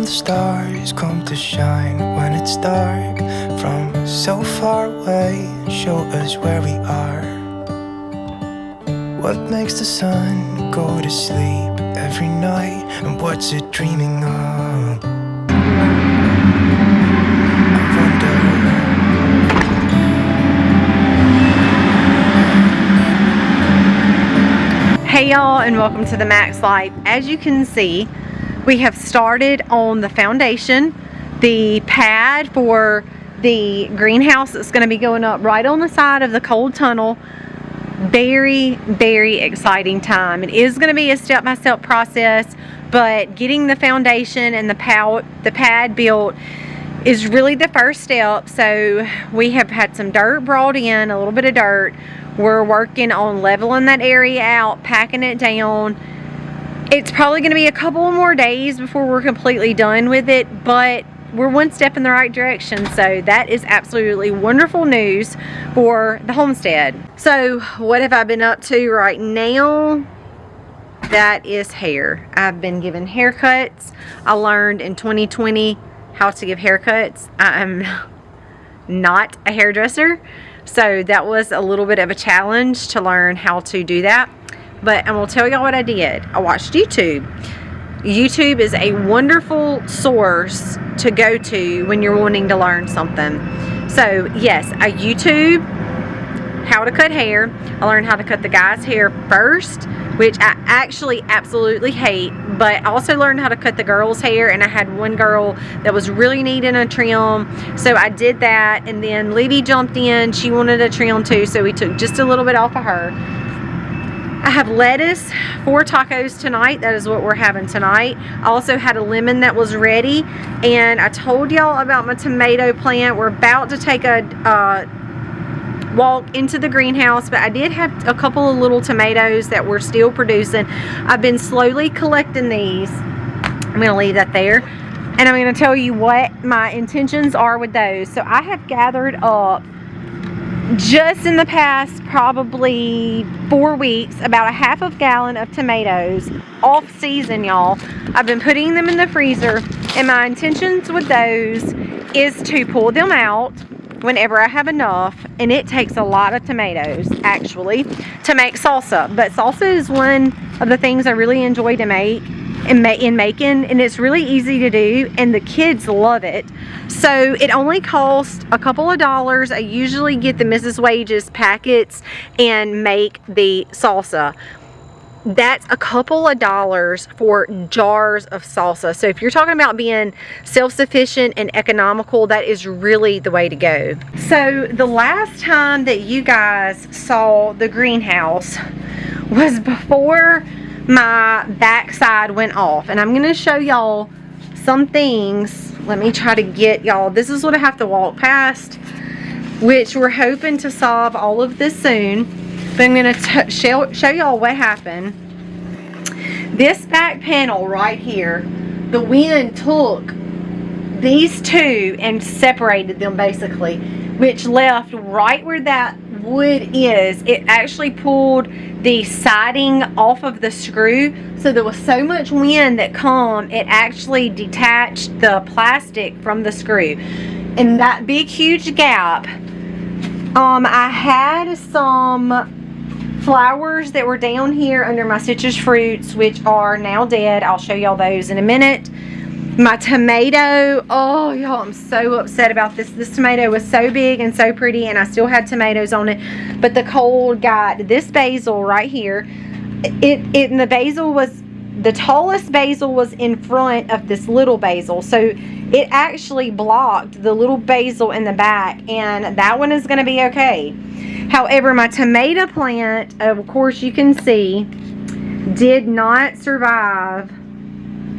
stars come to shine when it's dark from so far away, show us where we are. What makes the sun go to sleep every night, and what's it dreaming of? I wonder. Hey y'all, and welcome to the Max Life. As you can see, we have started on the foundation, the pad for the greenhouse that's going to be going up right on the side of the cold tunnel. Very, very exciting time. It is going to be a step-by-step process, but getting the foundation and the pad built is really the first step. So we have had some dirt brought in, a little bit of dirt. We're working on leveling that area out, packing it down. It's probably going to be a couple more days before we're completely done with it, but we're one step in the right direction. So that is absolutely wonderful news for the homestead. So what have I been up to right now? That is hair. I've been giving haircuts. I learned in 2020 how to give haircuts. I am not a hairdresser, so that was a little bit of a challenge to learn how to do that. But I'm going to tell y'all what I did. I watched YouTube. YouTube is a wonderful source to go to when you're wanting to learn something. So yes, I YouTube how to cut hair. I learned how to cut the guy's hair first, which I actually absolutely hate, but I also learned how to cut the girl's hair, and I had one girl that was really needing a trim, so I did that. And then Libby jumped in. She wanted a trim too, so we took just a little bit off of her. I have lettuce for tacos tonight. That is what we're having tonight. I also had a lemon that was ready, and I told y'all about my tomato plant. We're about to take a walk into the greenhouse, but I did have a couple of little tomatoes that we're still producing. I've been slowly collecting these. I'm going to leave that there, and I'm going to tell you what my intentions are with those. So I have gathered up, just in the past probably 4 weeks, about a half a gallon of tomatoes, off season, y'all. I've been putting them in the freezer, and my intentions with those is to pull them out whenever I have enough. And it takes a lot of tomatoes actually to make salsa, but salsa is one of the things I really enjoy to make and it's really easy to do, and the kids love it. So it only costs a couple of dollars. I usually get the Mrs. Wages packets and make the salsa. That's a couple of dollars for jars of salsa. So if you're talking about being self-sufficient and economical, that is really the way to go. So the last time that you guys saw the greenhouse was before my backside went off, and I'm going to show y'all some things. Let me try to get y'all, this is what I have to walk past, which we're hoping to solve all of this soon. But I'm going to show y'all what happened. This back panel right here, the wind took these two and separated them basically, which left right where that wood is. It actually pulled the siding off of the screw, so there was so much wind that come, it actually detached the plastic from the screw. And that big huge gap, I had some flowers that were down here under my citrus fruits, which are now dead. I'll show y'all those in a minute. My tomato, oh y'all, I'm so upset about this. This tomato was so big and so pretty, and I still had tomatoes on it, but the cold got this basil right here. And the basil was, the tallest basil was in front of this little basil, so it actually blocked the little basil in the back, and that one is going to be okay. However, my tomato plant, of course you can see, did not survive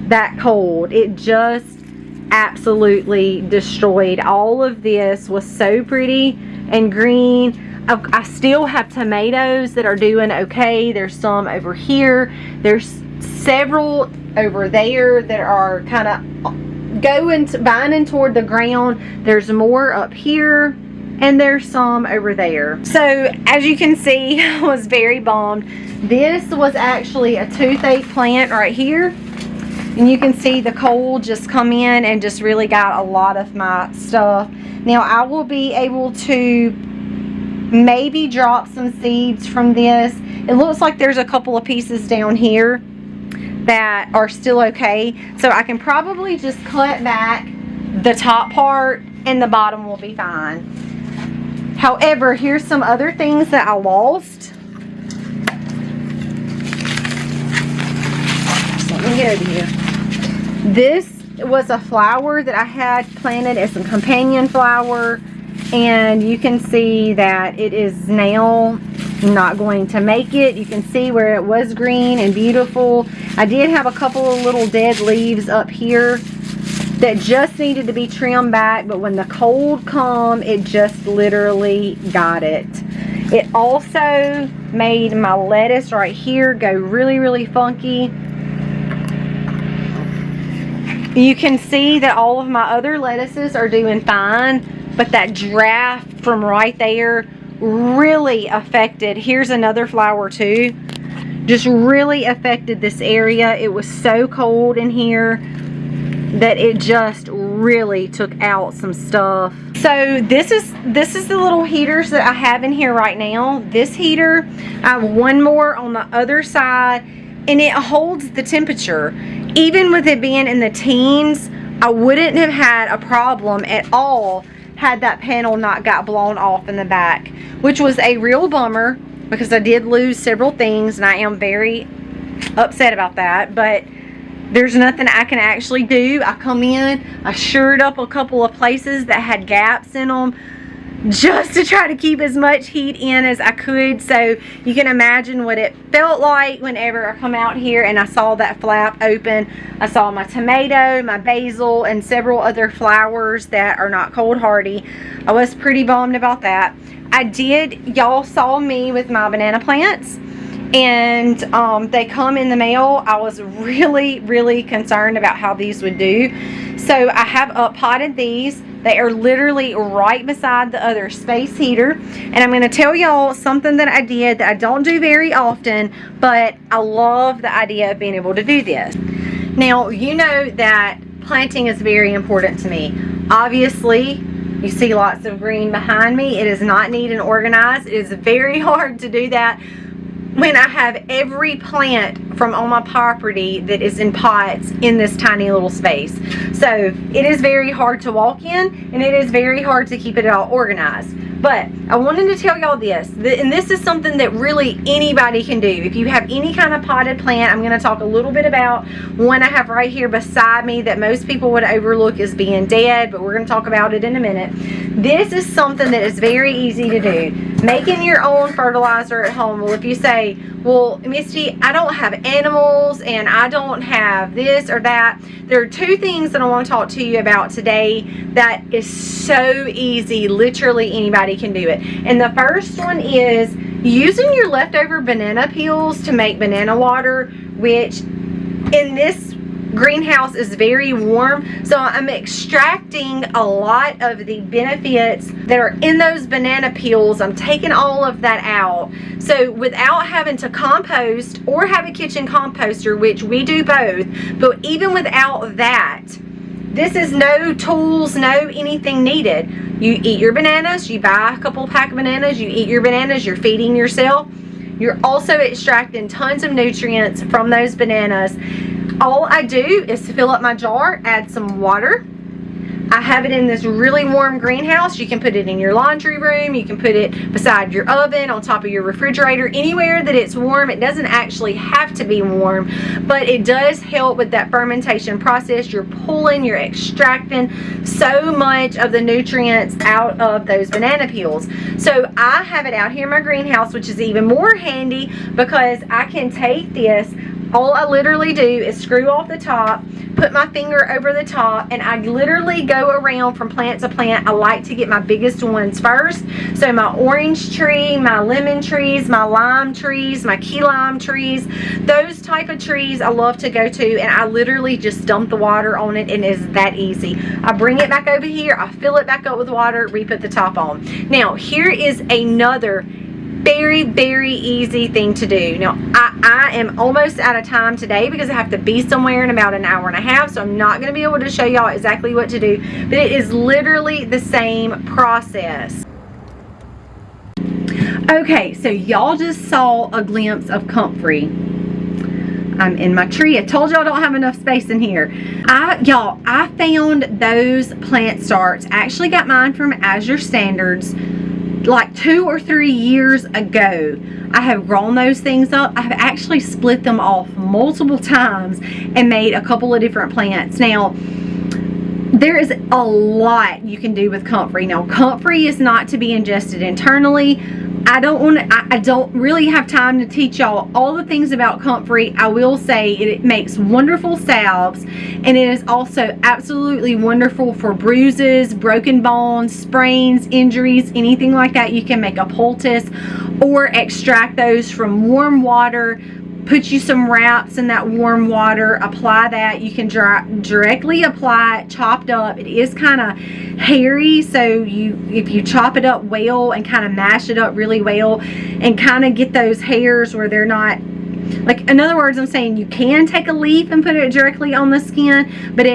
that cold. It just absolutely destroyed. All of this was so pretty and green. I still have tomatoes that are doing okay. There's some over here. There's several over there that are kind of binding toward the ground. There's more up here, and there's some over there. So as you can see, I was very bummed. This was actually a toothache plant right here. And you can see the cold just come in and just really got a lot of my stuff. Now I will be able to maybe drop some seeds from this. It looks like there's a couple of pieces down here that are still okay. So I can probably just cut back the top part and the bottom will be fine. However, here's some other things that I lost. So let me get over here. This was a flower that I had planted as some companion flower, and you can see that it is now not going to make it. You can see where it was green and beautiful. I did have a couple of little dead leaves up here that just needed to be trimmed back, but when the cold come, it just literally got it. It also made my lettuce right here go really funky. You can see that all of my other lettuces are doing fine, but that draft from right there really affected. Here's another flower too. Just really affected this area. It was so cold in here that it just really took out some stuff. So this is the little heaters that I have in here right now. This heater, I have one more on the other side, and it holds the temperature. Even with it being in the teens, I wouldn't have had a problem at all had that panel not got blown off in the back, which was a real bummer because I did lose several things and I am very upset about that, but there's nothing I can actually do. I come in, I shored up a couple of places that had gaps in them just to try to keep as much heat in as I could. So you can imagine what it felt like whenever I come out here and I saw that flap open. I saw my tomato, my basil, and several other flowers that are not cold hardy. I was pretty bummed about that. Y'all saw me with my banana plants, and they come in the mail. I was really concerned about how these would do. So I have up potted these. They are literally right beside the other space heater. And I'm going to tell y'all something that I did that I don't do very often, but I love the idea of being able to do this. Now, you know that planting is very important to me. Obviously, you see lots of green behind me. It is not neat and organized. It is very hard to do that when I have every plant from on my property that is in pots in this tiny little space. So it is very hard to walk in, and it is very hard to keep it all organized. But I wanted to tell y'all this, and this is something that really anybody can do. If you have any kind of potted plant, I'm going to talk a little bit about one I have right here beside me that most people would overlook as being dead, but we're going to talk about it in a minute. This is something that is very easy to do. Making your own fertilizer at home. Well, if you say, well, Misty, I don't have animals and I don't have this or that. There are two things that I want to talk to you about today that is so easy. Literally anybody can do it. And the first one is using your leftover banana peels to make banana water, which in this greenhouse is very warm, so I'm extracting a lot of the benefits that are in those banana peels. I'm taking all of that out, so without having to compost or have a kitchen composter, which we do both, but even without that, this is no tools, no anything needed. You eat your bananas, you buy a couple pack of bananas, you eat your bananas, you're feeding yourself. You're also extracting tons of nutrients from those bananas. All I do is fill up my jar, add some water. I have it in this really warm greenhouse. You can put it in your laundry room. You can put it beside your oven, on top of your refrigerator, anywhere that it's warm. It doesn't actually have to be warm, but it does help with that fermentation process. You're pulling, you're extracting so much of the nutrients out of those banana peels. So I have it out here in my greenhouse, which is even more handy because I can take this. All I literally do is screw off the top, put my finger over the top, and I literally go around from plant to plant. I like to get my biggest ones first. So my orange tree, my lemon trees, my lime trees, my key lime trees, those type of trees I love to go to, and I literally just dump the water on it, and it's that easy. I bring it back over here, I fill it back up with water, re-put the top on. Now, here is another Very, very easy thing to do. Now, I am almost out of time today because I have to be somewhere in about an hour and a half, so I'm not going to be able to show y'all exactly what to do, but it is literally the same process. Okay, so y'all just saw a glimpse of Comfrey. I'm in my tree. I told y'all I don't have enough space in here. I found those plant starts. I actually got mine from Azure Standards like 2 or 3 years ago. I have grown those things up. I have actually split them off multiple times and made a couple of different plants. Now, there is a lot you can do with Comfrey. Now, Comfrey is not to be ingested internally. I don't really have time to teach y'all all the things about Comfrey. I will say it makes wonderful salves, and it is also absolutely wonderful for bruises, broken bones, sprains, injuries, anything like that. You can make a poultice or extract those from warm water. Put you some wraps in that warm water, apply that. You can directly apply it chopped up. It is kind of hairy, so if you chop it up well and kind of mash it up really well and kind of get those hairs where they're not, like, in other words, I'm saying you can take a leaf and put it directly on the skin, but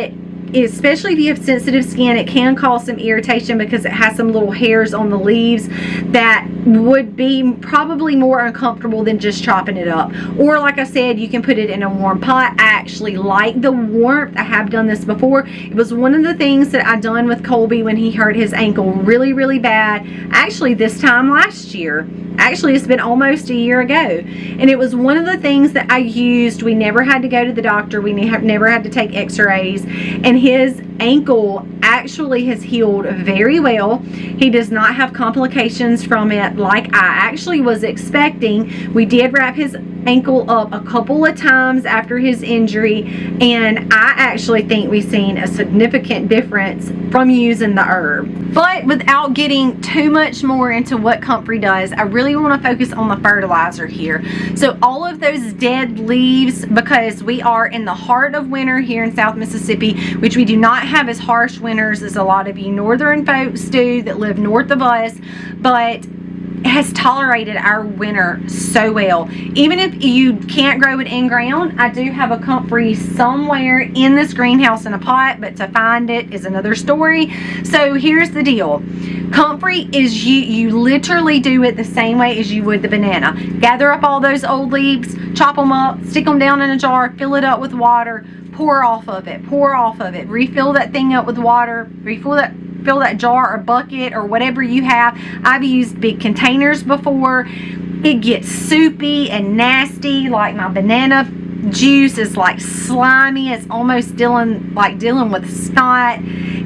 especially if you have sensitive skin, it can cause some irritation because it has some little hairs on the leaves that would be probably more uncomfortable than just chopping it up. Or like I said, you can put it in a warm pot. I actually like the warmth. I have done this before. It was one of the things that I done with Colby when he hurt his ankle really, really bad. Actually, this time last year. Actually, it's been almost a year ago, and it was one of the things that I used. We never had to go to the doctor. We never had to take x-rays, and his ankle actually has healed very well. He does not have complications from it like I actually was expecting. We did wrap his ankle up a couple of times after his injury, and I actually think we've seen a significant difference from using the herb. But without getting too much more into what Comfrey does, I really want to focus on the fertilizer here. So all of those dead leaves, because we are in the heart of winter here in South Mississippi, which we do not have as harsh winters as a lot of you northern folks do that live north of us, but has tolerated our winter so well. Even if you can't grow it in ground, I do have a Comfrey somewhere in this greenhouse in a pot, but to find it is another story. So here's the deal. Comfrey is you literally do it the same way as you would the banana. Gather up all those old leaves, chop them up, stick them down in a jar, fill it up with water, pour off of it, refill that thing up with water, fill that jar or bucket or whatever you have. I've used big containers before. It gets soupy and nasty. Like my banana juice is like slimy. It's almost dealing with snot.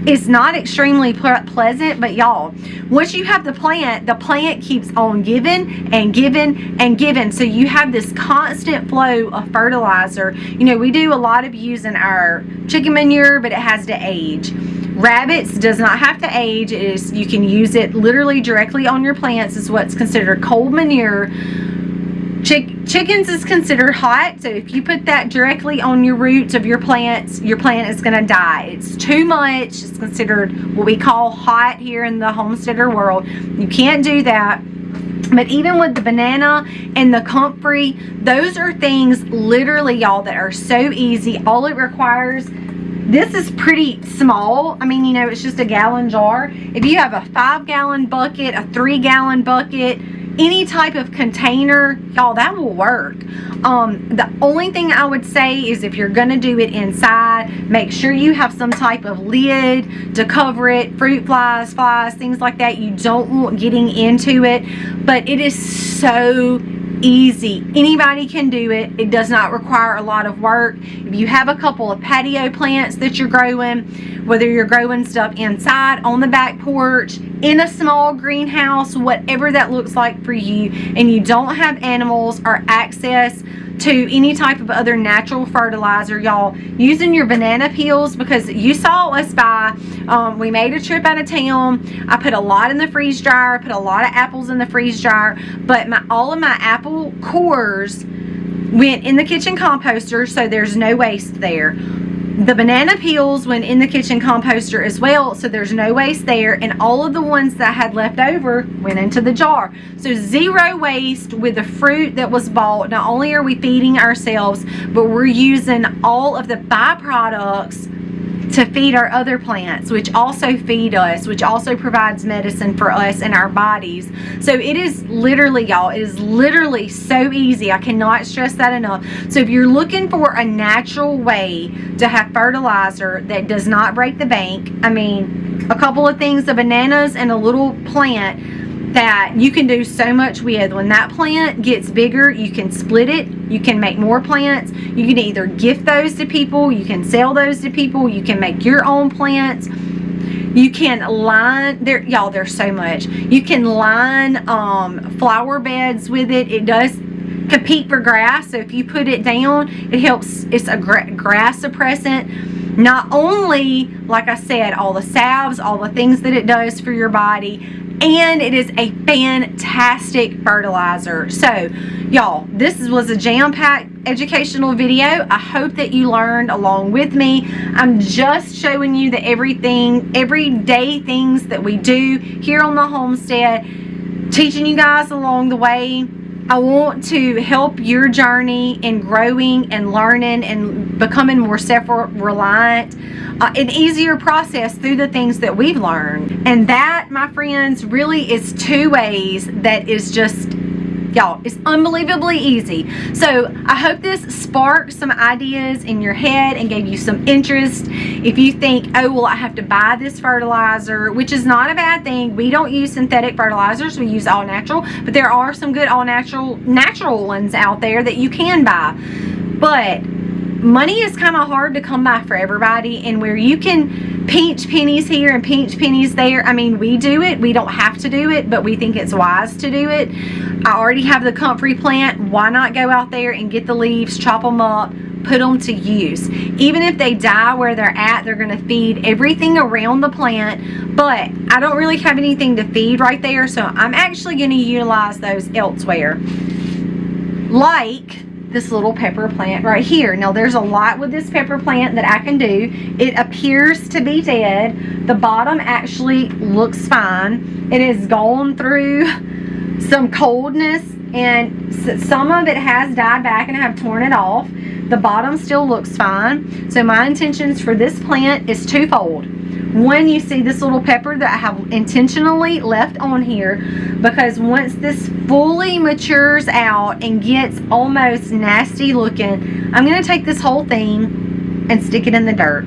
It's not extremely pleasant, but y'all, once you have the plant keeps on giving and giving and giving. So you have this constant flow of fertilizer. You know, we do a lot of using our chicken manure, but it has to age. Rabbits does not have to age. You can use it literally directly on your plants. It's what's considered cold manure. Chickens is considered hot, so if you put that directly on your roots of your plant is going to die. It's too much. It's considered what we call hot here in the homesteader world. You can't do that. But even with the banana and the Comfrey, those are things literally, y'all, that are so easy. All it requires, this is pretty small. I mean, you know, it's just a gallon jar. If you have a 5-gallon bucket, a 3-gallon bucket, any type of container, y'all, that will work. The only thing I would say is if you're gonna do it inside, make sure you have some type of lid to cover it. Fruit flies, things like that, you don't want getting into it. But it is so easy. Anybody can do it. It does not require a lot of work. If you have a couple of patio plants that you're growing, whether you're growing stuff inside, on the back porch, in a small greenhouse, whatever that looks like for you, and you don't have animals or access to any type of other natural fertilizer, y'all, using your banana peels, because you saw us buy, we made a trip out of town. I put a lot in the freeze dryer, put a lot of apples in the freeze dryer, but all of my apple cores went in the kitchen composter, so there's no waste there. The banana peels went in the kitchen composter as well, so there's no waste there, and all of the ones that I had left over went into the jar. So 0 waste with the fruit that was bought. Not only are we feeding ourselves, but we're using all of the byproducts to feed our other plants, which also feed us, which also provides medicine for us and our bodies. So it is literally, y'all, it is literally so easy. I cannot stress that enough. So if you're looking for a natural way to have fertilizer that does not break the bank, I mean, a couple of things, the bananas and a little plant that you can do so much with. When that plant gets bigger, you can split it, you can make more plants, you can either gift those to people, you can sell those to people, you can make your own plants, you can line, y'all, there's so much. You can line flower beds with it. It does compete for grass, so if you put it down, it helps. It's a grass suppressant. Not only, like I said, all the salves, all the things that it does for your body, and it is a fantastic fertilizer. So y'all, this was a jam-packed educational video. I hope that you learned along with me. I'm just showing you the everyday things that we do here on the homestead, teaching you guys along the way. I want to help your journey in growing and learning and becoming more self-reliant, an easier process through the things that we've learned. And that, my friends, really is 2 ways that is just, y'all, it's unbelievably easy. So I hope this sparked some ideas in your head and gave you some interest. If you think, oh, well, I have to buy this fertilizer, which is not a bad thing. We don't use synthetic fertilizers. We use all natural, but there are some good all natural ones out there that you can buy. But money is kind of hard to come by for everybody, and where you can pinch pennies here and pinch pennies there, I mean, we do it. We don't have to do it, but we think it's wise to do it. I already have the Comfrey plant. Why not go out there and get the leaves, chop them up, put them to use? Even if they die where they're at, they're going to feed everything around the plant, but I don't really have anything to feed right there, so I'm actually going to utilize those elsewhere, like this little pepper plant right here. Now there's a lot with this pepper plant that I can do. It appears to be dead. The bottom actually looks fine. It has gone through some coldness, and some of it has died back, and I have torn it off. The bottom still looks fine. So my intentions for this plant is twofold. One, you see this little pepper that I have intentionally left on here, because once this fully matures out and gets almost nasty looking, I'm going to take this whole thing and stick it in the dirt,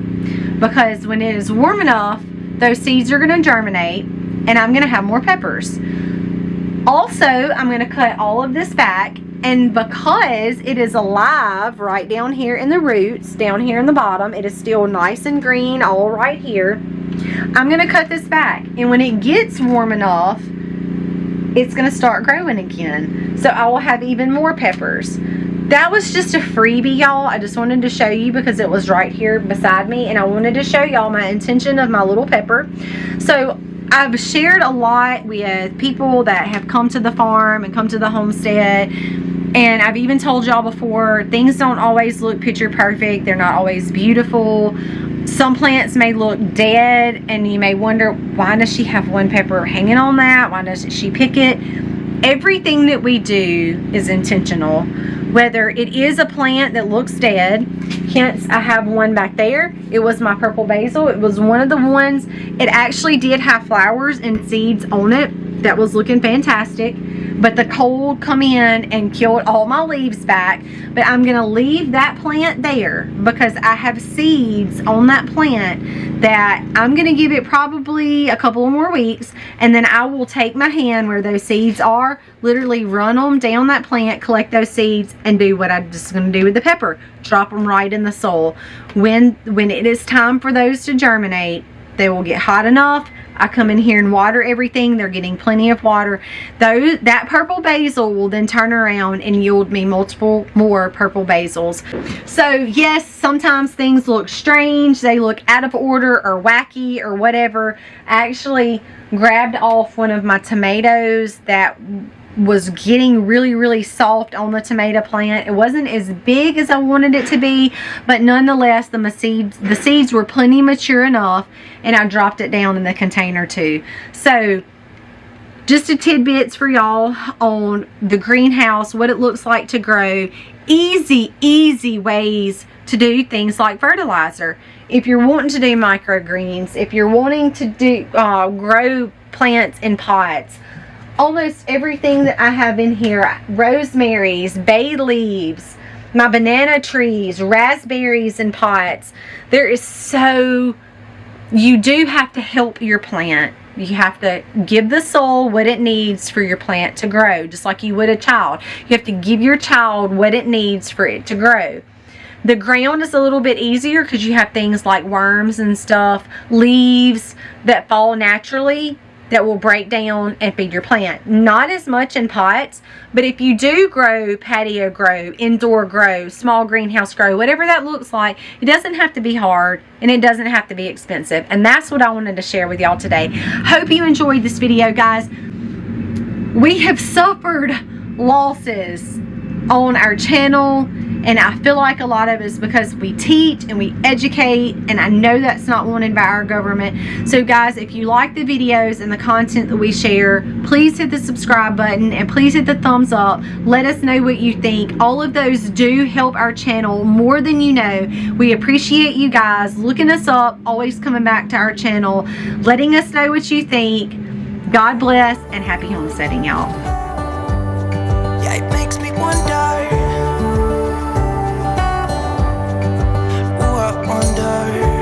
because when it is warm enough, those seeds are going to germinate and I'm going to have more peppers. Also, I'm going to cut all of this back, and because it is alive right down here in the roots, down here in the bottom, it is still nice and green all right here. I'm going to cut this back, and when it gets warm enough, it's going to start growing again. So I will have even more peppers. That was just a freebie, y'all. I just wanted to show you because it was right here beside me, and I wanted to show y'all my intention of my little pepper. So I've shared a lot with people that have come to the farm and come to the homestead, and I've even told y'all before, things don't always look picture perfect. They're not always beautiful. Some plants may look dead, and you may wonder, why does she have one pepper hanging on that? Why doesn't she pick it? Everything that we do is intentional. Whether it is a plant that looks dead, hence I have one back there. It was my purple basil. It was one of the ones, it actually did have flowers and seeds on it that was looking fantastic, but the cold come in and killed all my leaves back. But I'm going to leave that plant there because I have seeds on that plant that I'm going to give it probably a couple of more weeks, and then I will take my hand where those seeds are, literally run them down that plant, collect those seeds, and do what I'm just going to do with the pepper. Drop them right in the soil. When it is time for those to germinate, they will get hot enough. I come in here and water everything. They're getting plenty of water. That purple basil will then turn around and yield me multiple more purple basils. So yes, sometimes things look strange. They look out of order or wacky or whatever. I actually grabbed off one of my tomatoes that was getting really soft on the tomato plant. It wasn't as big as I wanted it to be, but nonetheless the seeds were plenty mature enough, and I dropped it down in the container too. So just a tidbits for y'all on the greenhouse, what it looks like to grow. Easy ways to do things like fertilizer. If you're wanting to do microgreens, if you're wanting to do grow plants in pots, almost everything that I have in here, rosemaries, bay leaves, my banana trees, raspberries in pots. There is so, you do have to help your plant. You have to give the soil what it needs for your plant to grow, just like you would a child. You have to give your child what it needs for it to grow. The ground is a little bit easier because you have things like worms and stuff, leaves that fall naturally that will break down and feed your plant. Not as much in pots, but if you do grow, patio grow, indoor grow, small greenhouse grow, whatever that looks like, it doesn't have to be hard and it doesn't have to be expensive. And that's what I wanted to share with y'all today. Hope you enjoyed this video, guys. We have suffered losses on our channel, and I feel like a lot of it is because we teach and we educate, and I know that's not wanted by our government. So guys, if you like the videos and the content that we share, please hit the subscribe button and please hit the thumbs up. Let us know what you think. All of those do help our channel more than you know. We appreciate you guys looking us up, always coming back to our channel, letting us know what you think. God bless and happy homesteading, y'all. Yeah, it makes me wonder. Ooh, I wonder.